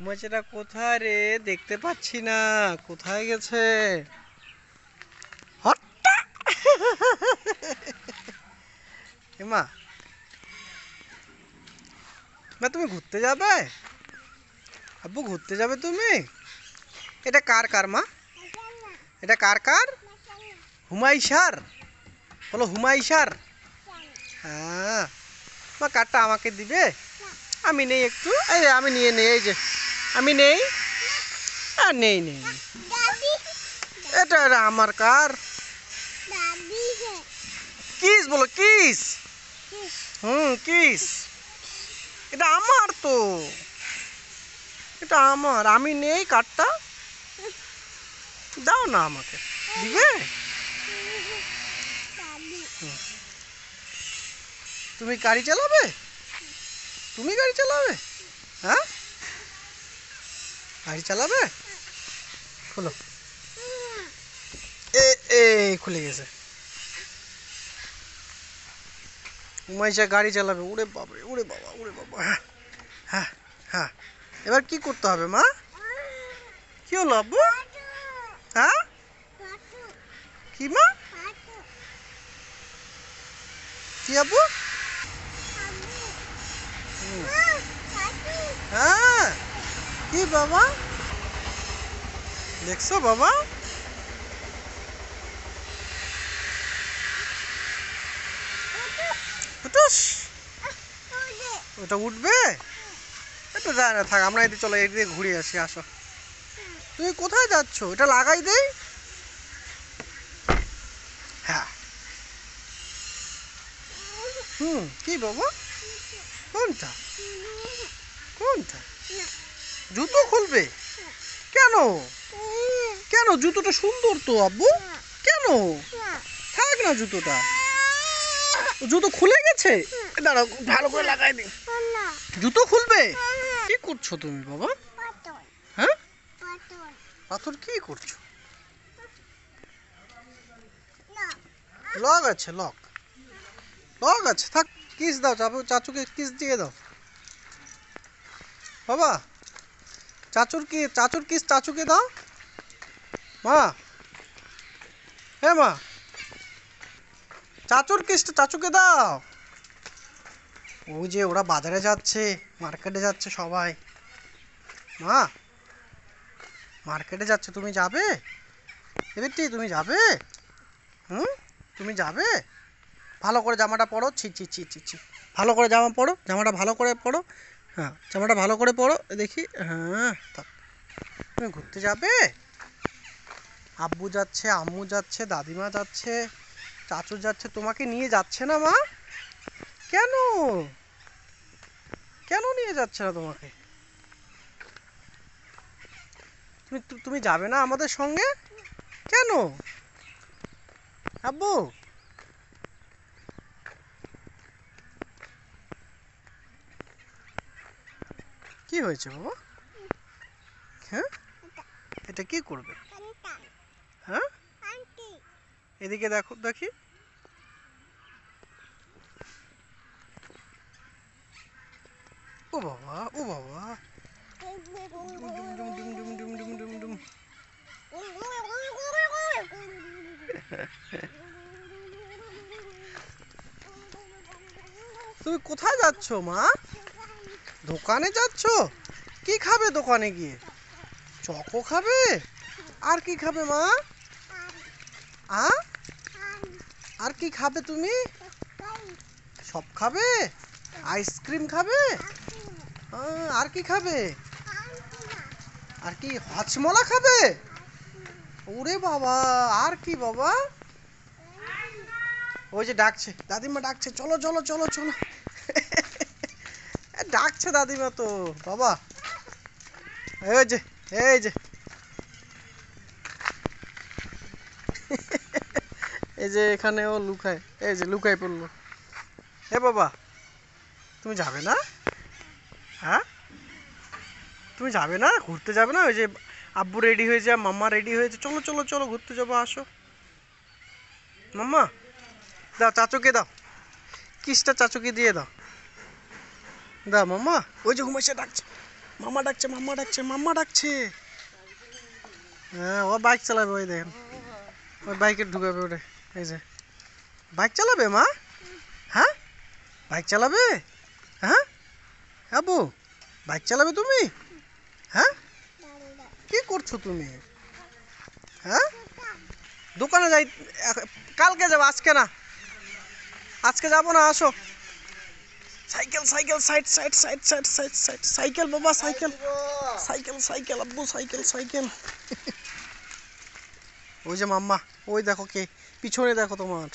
মাছটা কোথায় রে? দেখতে পাচ্ছি না, কোথায় গেছে? হট্টা! মা, মা তুমি ঘুরতে যাবে? আব্বু ঘুরতে যাবে তুমি? এটা কার কার মা? এটা কার কার? হুমাইশার। বলো হুমাইশার। হ্যাঁ, মা কারটা আমাকে দিবে? আমি নেই একটু, এই আমি নিয়ে নেই, এই যে আমি নেই। আর নেই নেই নেই। এটা এটা আমার কার। কিস বলো, কিস। কিস। এটা আমার তো, এটা আমার, আমি নেই কারটা। দাও না আমাকে, দিবে? তুমি গাড়ি চালাবে? তুমি গাড়ি চালাবে? হ্যাঁ, গাড়ি চালাবে? খোলো। এ এ খুলে গেছে। উমাইশা গাড়ি চালাবে। উড়ে বাবা, উড়ে বাবা, উড়ে বাবা। হ্যাঁ হ্যাঁ হ্যাঁ। এবার কি করতে হবে মা? কি হলো আব্বু? হ্যাঁ, কি মা? কি আব্বু? হ্যাঁ, কি বাবা? দেখছো বাবা? ফুটুস, ওটা উঠবে? এটা যায় না, থাক, আমরা এদিকে চলো, এদিকে ঘুরে আসি, আসো। তুমি কোথায় যাচ্ছ? এটা লাগাই দেই। হ্যাঁ। কি বাবা? কোনটা? কোনটা? জুতো খুলবে? কেন? কেন? জুতোটা সুন্দর তো আব্বু। কেন? থাক না জুতোটা। জুতো খুলে গেছে। দাঁড়াও, ভালো করে লাগাই দিই। জুতো খুলবে? কি করছো তুমি বাবা? হ্যাঁ, পাথর কি করছো? লক আছে, লক, লক আছে, থাক। কিস দাও, চাচুকে কিস দিয়ে দাও বাবা। চাচুর কিস চাচুকে দাও। মা, হ্যাঁ মা, চাচুর কিসটা চাচুকে দাও। ওই যে ওরা বাজারে যাচ্ছে, মার্কেটে যাচ্ছে সবাই। মা, মার্কেটে যাচ্ছে, তুমি যাবে? এবারটি তুমি যাবে? তুমি যাবে? ভালো করে জামাটা পরো। ছি ছি ছি ছি ছি। ভালো করে জামা পরো, জামাটা ভালো করে পরো। হ্যাঁ, জামাটা ভালো করে পরো, দেখি। হ্যাঁ, তুমি ঘুরতে যাবে? আব্বু যাচ্ছে, আম্মু যাচ্ছে, দাদিমা যাচ্ছে, চাচু যাচ্ছে, তোমাকে নিয়ে যাচ্ছে না মা? কেন? কেন নিয়ে যাচ্ছে না তোমাকে? তুমি যাবে না আমাদের সঙ্গে? কেন আব্বু? কি হয়েছে বাবা? হ্যাঁ, এটা কি করবে? হ্যাঁ, এদিকে দেখো, দেখি। ও বাবা, ও বাবা। ডুম ডুম ডুম ডুম ডুম ডুম ডুম ডুম ডুম। তুমি কোথায় যাচ্ছ মা? দোকানে যাচ্ছ? কি খাবে দোকানে গিয়ে? চকো খাবে? আর কি খাবে মা? আ আর কি খাবে তুমি? সব খাবে? আইসক্রিম খাবে? আর কি খাবে? আর কি হজমলা খাবে? ওরে বাবা, আর কি বাবা? ওই যে ডাকছে, দাদিমা ডাকছে, চলো চলো চলো চলো। ডাকছে দাদিমা তো বাবা। এই যে, এই যে, এই যে এখানে ও লুকায়, এই যে লুকায় পড়লো। হে বাবা, তুমি যাবে না? হ্যাঁ, তুমি যাবে না? ঘুরতে যাবে না? ওই যে আব্বু রেডি হয়ে যা, মাম্মা রেডি হয়েছে, চলো চলো চলো ঘুরতে যাবো, আসো। মাম্মা, দাও চাচুকে দাও, কিসটা চাচুকে দিয়ে দাও। দাও মাম্মা। ওই যে হুমেশা ডাকছে, মাম্মা ডাকছে, মাম্মা ডাকছে, মাম্মা ডাকছে। হ্যাঁ, ও বাইক চালাবে, ওই দেখেন, ওই বাইকে ঢুকাবে ওটা। এই যে বাইক চালাবে মা। হ্যাঁ, বাইক চালাবে। হ্যাঁ আবু, বাইক চালাবে তুমি? হ্যাঁ, কি করছো তুমি? হ্যাঁ, দোকানে যাই, কালকে যাবো, আজকে না, আজকে যাবো না, আসো। Cycle cycle, side side side side side side, cycle বাবা, সাইকেল সাইকেল সাইকেল, আব্বু সাইকেল সাইকেল। ওই যে মাম্মা, ওই দেখো কে পিছনে, দেখো তোমার।